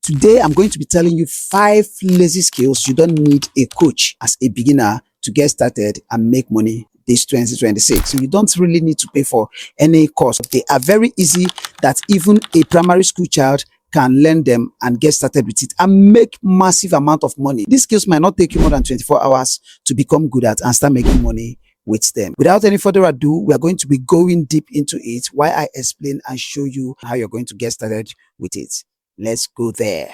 Today, I'm going to be telling you 5 lazy skills you don't need a coach as a beginner to get started and make money this 2026. So you don't really need to pay for any course. They are very easy that even a primary school child can learn them and get started with it and make massive amount of money. These skills might not take you more than 24 hours to become good at and start making money with them. Without any further ado, we are going to be going deep into it while I explain and show you how you're going to get started with it. Let's go there.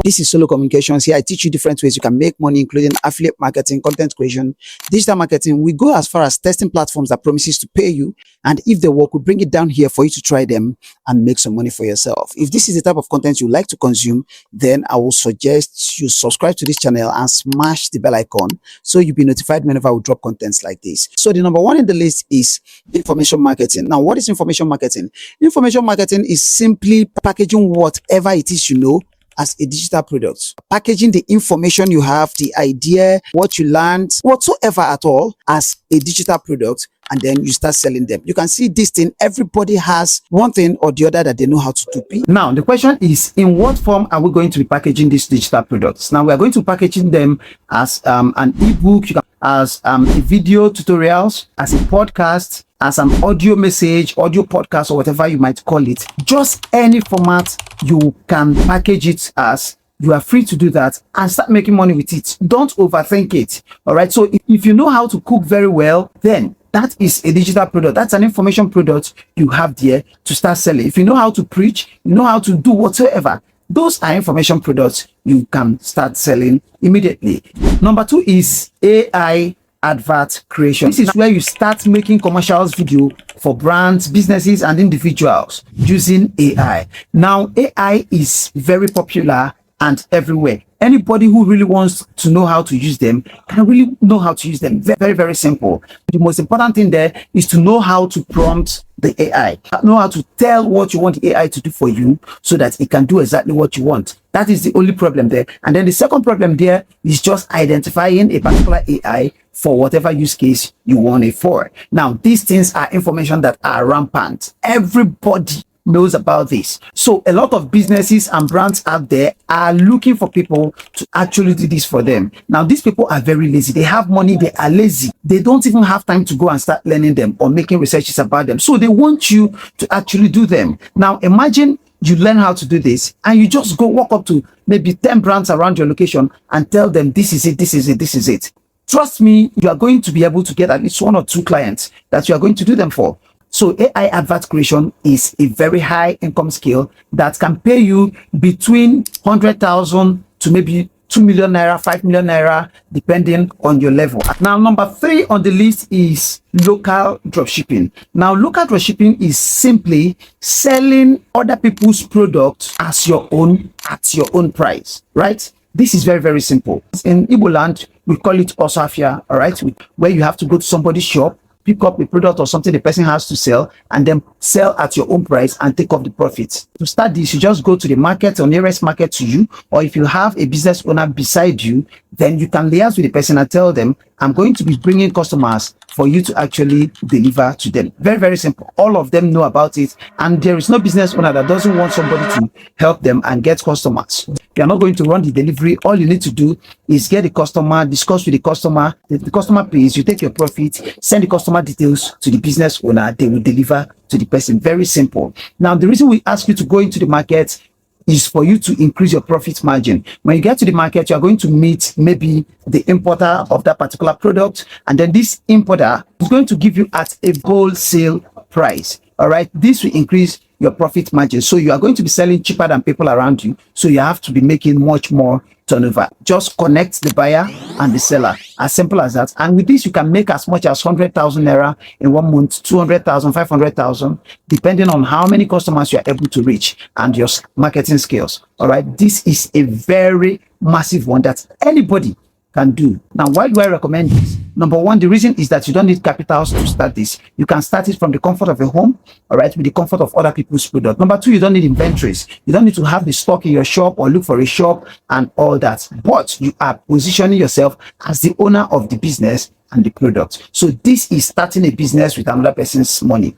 This is Solo Communications. Here I teach you different ways you can make money, including affiliate marketing, content creation, digital marketing. We go as far as testing platforms that promises to pay you, and if they work, we bring it down here for you to try them and make some money for yourself. If this is the type of content you like to consume, then I will suggest you subscribe to this channel and smash the bell icon so you'll be notified whenever we drop contents like this. So the number one in the list is information marketing. Now, what is information marketing? Information marketing is simply packaging whatever it is you know as a digital product, packaging the information you have, the idea, what you learned, whatsoever at all as a digital product, and then you start selling them. You can see this thing, everybody has one thing or the other that they know how to do. Now, the question is, in what form are we going to be packaging these digital products? Now, we are going to packaging them as an ebook, as a video tutorials, as a podcast, as an audio message, audio podcast, or whatever you might call it. Just any format you can package it as. You are free to do that and start making money with it. Don't overthink it. All right. So if you know how to cook very well, then that is a digital product. That's an information product you have there to start selling. If you know how to preach, you know how to do whatsoever, those are information products you can start selling immediately. Number 2 is AI advert creation. This is where you start making commercials video for brands, businesses, and individuals using AI. Now, AI is very popular and everywhere. Anybody who really wants to know how to use them can really know how to use them. Very, very simple. The most important thing there is to know how to prompt the AI, know how to tell what you want the AI to do for you so that it can do exactly what you want. That is the only problem there. And then the second problem there is just identifying a particular AI for whatever use case you want it for. Now, these things are information that are rampant. Everybody knows about this. So a lot of businesses and brands out there are looking for people to actually do this for them. Now, these people are very lazy. They have money, they are lazy. They don't even have time to go and start learning them or making researches about them. So they want you to actually do them. Now, imagine you learn how to do this and you just go walk up to maybe 10 brands around your location and tell them, this is it, this is it, this is it. Trust me, you are going to be able to get at least 1 or 2 clients that you are going to do them for. So AI advert creation is a very high income skill that can pay you between 100,000 to maybe 2 million naira, 5 million naira, depending on your level. Now, number 3 on the list is local dropshipping. Now, local dropshipping is simply selling other people's products as your own at your own price, right? This is very, very simple. In Igbo land, we call it osafia, all right? Where you have to go to somebody's shop, pick up a product or something the person has to sell, and then sell at your own price and take off the profits. To start this, you just go to the market or nearest market to you, or if you have a business owner beside you, then you can liaise with the person and tell them, I'm going to be bringing customers for you to actually deliver to them. Very, very simple. All of them know about it, and there is no business owner that doesn't want somebody to help them and get customers. You are not going to run the delivery. All you need to do is get the customer, discuss with the customer. The customer pays, you take your profit, send the customer details to the business owner. They will deliver to the person. Very simple. Now, the reason we ask you to go into the market is for you to increase your profit margin. When you get to the market, you are going to meet maybe the importer of that particular product, and then this importer is going to give you at a wholesale price. All right, this will increase your profit margin. So you are going to be selling cheaper than people around you. So you have to be making much more turnover. Just connect the buyer and the seller. As simple as that. And with this, you can make as much as 100,000 naira in 1 month, 200,000, 500,000, depending on how many customers you are able to reach and your marketing skills. All right. This is a very massive one that anybody can do. Now, why do I recommend this? Number 1, the reason is that you don't need capitals to start this. You can start it from the comfort of your home, all right, with the comfort of other people's product. Number 2, you don't need inventories. You don't need to have the stock in your shop or look for a shop and all that. But you are positioning yourself as the owner of the business and the product. So this is starting a business with another person's money.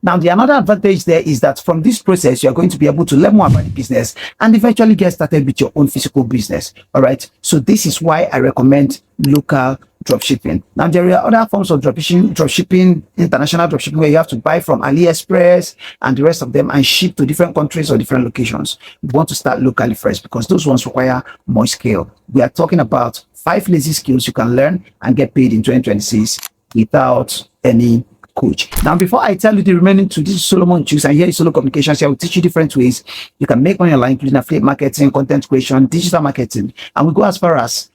Now, the another advantage there is that from this process, you're going to be able to learn more about the business and eventually get started with your own physical business. All right. So this is why I recommend local dropshipping. Now, there are other forms of dropshipping, international dropshipping, where you have to buy from AliExpress and the rest of them and ship to different countries or different locations. You want to start locally first because those ones require more skill. We are talking about 5 lazy skills you can learn and get paid in 2026 without any coach. Now, before I tell you the remaining two, this is Solomon Juice, and here is Solo Communications. Here I will teach you different ways you can make money online, including affiliate marketing, content creation, digital marketing, and we go as far as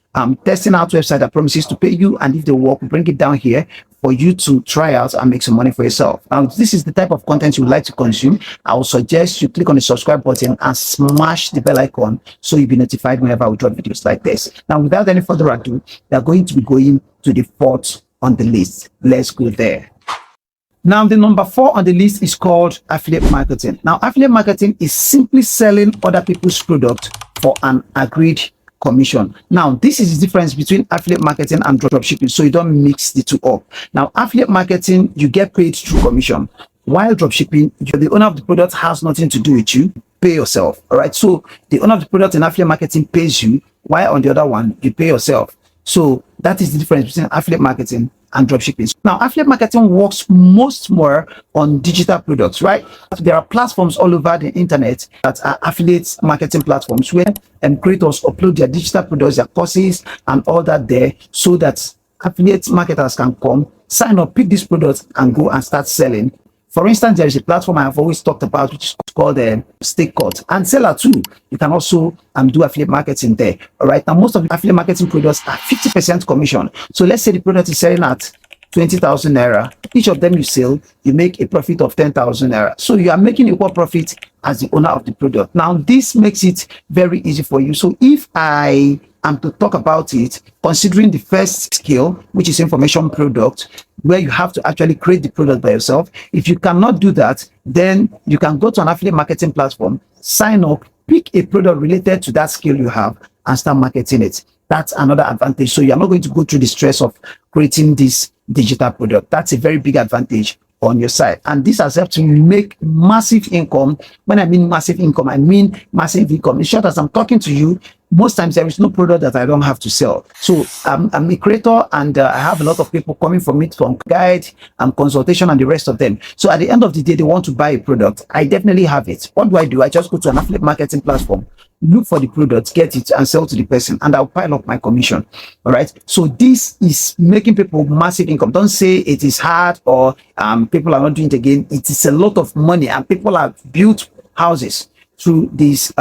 testing out website that promises to pay you, and if they work, we bring it down here for you to try out and make some money for yourself. Now, this is the type of content you would like to consume. I will suggest you click on the subscribe button and smash the bell icon so you'll be notified whenever we drop videos like this. Now, without any further ado, we are going to be going to the 4th on the list. Let's go there. Now, the number 4 on the list is called affiliate marketing. Now, affiliate marketing is simply selling other people's product for an agreed commission. Now, this is the difference between affiliate marketing and dropshipping, so you don't mix the two up. Now, affiliate marketing, you get paid through commission, while dropshipping, the owner of the product has nothing to do with you. Pay yourself. All right. So the owner of the product in affiliate marketing pays you, while on the other one, you pay yourself. So that is the difference between affiliate marketing and dropshipping. Now, affiliate marketing works most more on digital products, right? There are platforms all over the internet that are affiliate marketing platforms where creators upload their digital products, their courses, and all that there, so that affiliate marketers can come, sign up, pick these products, and go and start selling. For instance, there is a platform I have always talked about, which is called Stake Cut, and Seller too. You can also do affiliate marketing there. All right. Now, most of the affiliate marketing products are 50% commission. So let's say the product is selling at 20,000 naira. Each of them you sell, you make a profit of 10,000 naira. So you are making equal profit as the owner of the product. Now, this makes it very easy for you. So if I am to talk about it, considering the first skill, which is information product, where you have to actually create the product by yourself. If you cannot do that, then you can go to an affiliate marketing platform, sign up, pick a product related to that skill you have, and start marketing it. That's another advantage. So you're not going to go through the stress of creating this digital product. That's a very big advantage on your side, and this has helped you make massive income. When I mean massive income, I mean massive income. In short, as I'm talking to you, most times there is no product that I don't have to sell. So I'm a creator, and I have a lot of people coming from it, from guide and consultation and the rest of them. So at the end of the day, they want to buy a product. I definitely have it. What do? I just go to an affiliate marketing platform, look for the product, get it, and sell to the person, and I'll pile up my commission. All right. So this is making people massive income. Don't say it is hard or people are not doing it again. It is a lot of money, and people have built houses through this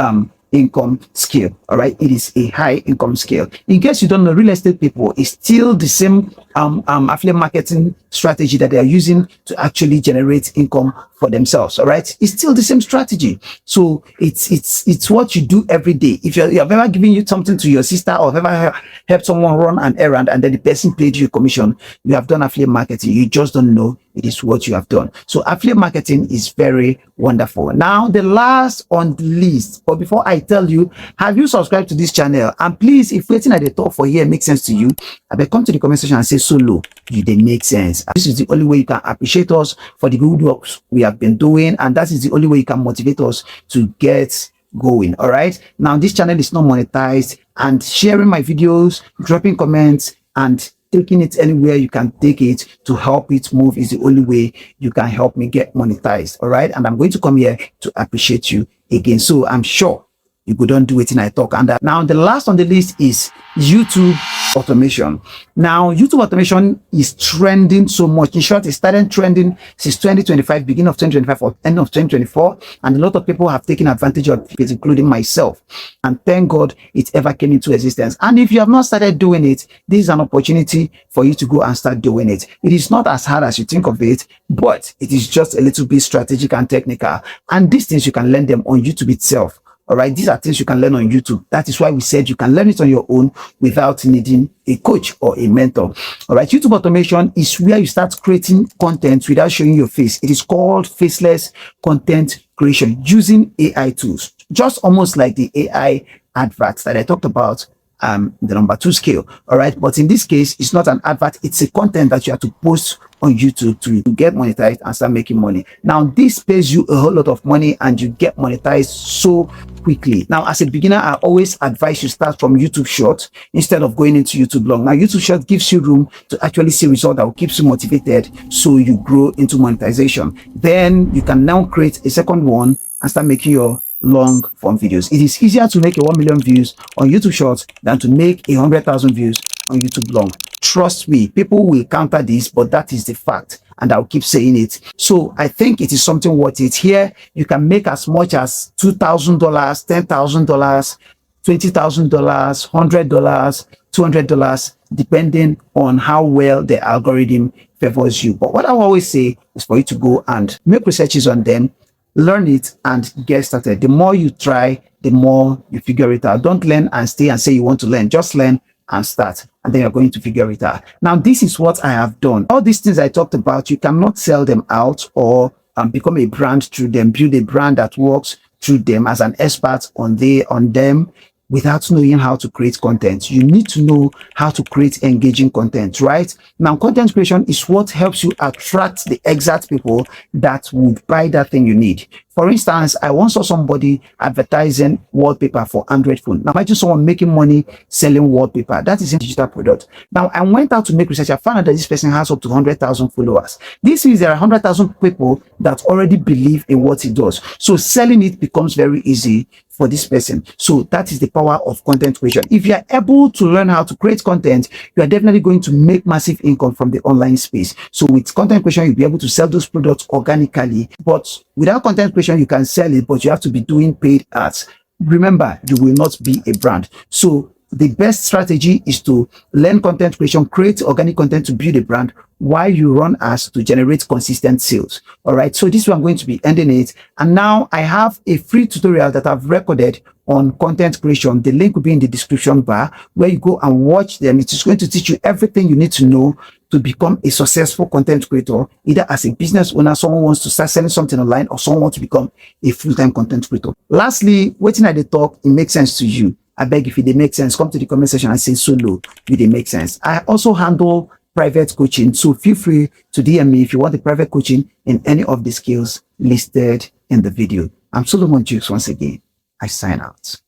income scale. All right. It is a high income scale. In case you don't know, real estate people is still the same affiliate marketing strategy that they are using to actually generate income for themselves. All right. It's still the same strategy. So it's what you do every day. If you have ever given you something to your sister, or have ever helped someone run an errand and then the person paid you a commission, you have done affiliate marketing. You just don't know it is what you have done. So affiliate marketing is very wonderful. Now, the last on the list, but before I tell you, have you subscribed to this channel? And please, if waiting at the top for here makes sense to you, I will come to the comment section and say, Solo, they make sense. This is the only way you can appreciate us for the good work we have been doing, and that is the only way you can motivate us to get going. All right. Now, this channel is not monetized, and sharing my videos, dropping comments, and taking it anywhere you can take it to help it move is the only way you can help me get monetized. All right. And I'm going to come here to appreciate you again. So I'm sure you go don't do it in I talk. And now the last on the list is YouTube automation. Now, YouTube automation is trending so much. In short, it started trending since 2025, beginning of 2025 or end of 2024. And a lot of people have taken advantage of it, including myself. And thank God it ever came into existence. And if you have not started doing it, this is an opportunity for you to go and start doing it. It is not as hard as you think of it, but it is just a little bit strategic and technical. And these things you can learn them on YouTube itself. All right, these are things you can learn on YouTube. That is why we said you can learn it on your own without needing a coach or a mentor. All right, YouTube automation is where you start creating content without showing your face. It is called faceless content creation using AI tools, just almost like the AI adverts that I talked about, the number 2 scale. All right, but in this case, it's not an advert, it's a content that you have to post on YouTube to get monetized and start making money. Now, this pays you a whole lot of money and you get monetized so quickly. Now, as a beginner, I always advise you start from YouTube Short instead of going into YouTube Long. Now, YouTube Short gives you room to actually see results that will keep you motivated so you grow into monetization. Then you can now create a second one and start making your long form videos. It is easier to make a 1 million views on YouTube Shorts than to make 100,000 views on YouTube Long. Trust me, people will counter this, but that is the fact, and I'll keep saying it. So I think it is something worth it. Here you can make as much as $2,000, $10,000, $20,000, $100, $200, depending on how well the algorithm favors you. But what I always say is for you to go and make researches on them, learn it, and get started. The more you try, the more you figure it out. Don't learn and stay and say you want to learn. Just learn and start, and then you're going to figure it out. Now, this is what I have done. All these things I talked about, you cannot sell them out or become a brand through them, build a brand that works through them as an expert on them without knowing how to create content. You need to know how to create engaging content, right? Now, content creation is what helps you attract the exact people that would buy that thing you need. For instance, I once saw somebody advertising wallpaper for Android phone. Now, imagine someone making money selling wallpaper. That is a digital product. Now, I went out to make research. I found out that this person has up to 100,000 followers. This means there are 100,000 people that already believe in what he does. So selling it becomes very easy for this person. So that is the power of content creation. If you are able to learn how to create content, you are definitely going to make massive income from the online space. So with content creation, you'll be able to sell those products organically. But without content creation, you can sell it, but you have to be doing paid ads. Remember, you will not be a brand. So the best strategy is to learn content creation, create organic content to build a brand while you run ads to generate consistent sales. All right. So this is where I'm going to be ending it. And now I have a free tutorial that I've recorded on content creation. The link will be in the description bar where you go and watch them. It is going to teach you everything you need to know to become a successful content creator, either as a business owner, someone wants to start selling something online, or someone wants to become a full-time content creator. Lastly, waiting at the talk, it makes sense to you. I beg, if it make sense, come to the comment section and say solo, it make sense. I also handle private coaching, so feel free to DM me if you want the private coaching in any of the skills listed in the video. I'm Solomon Jukes once again. I sign out.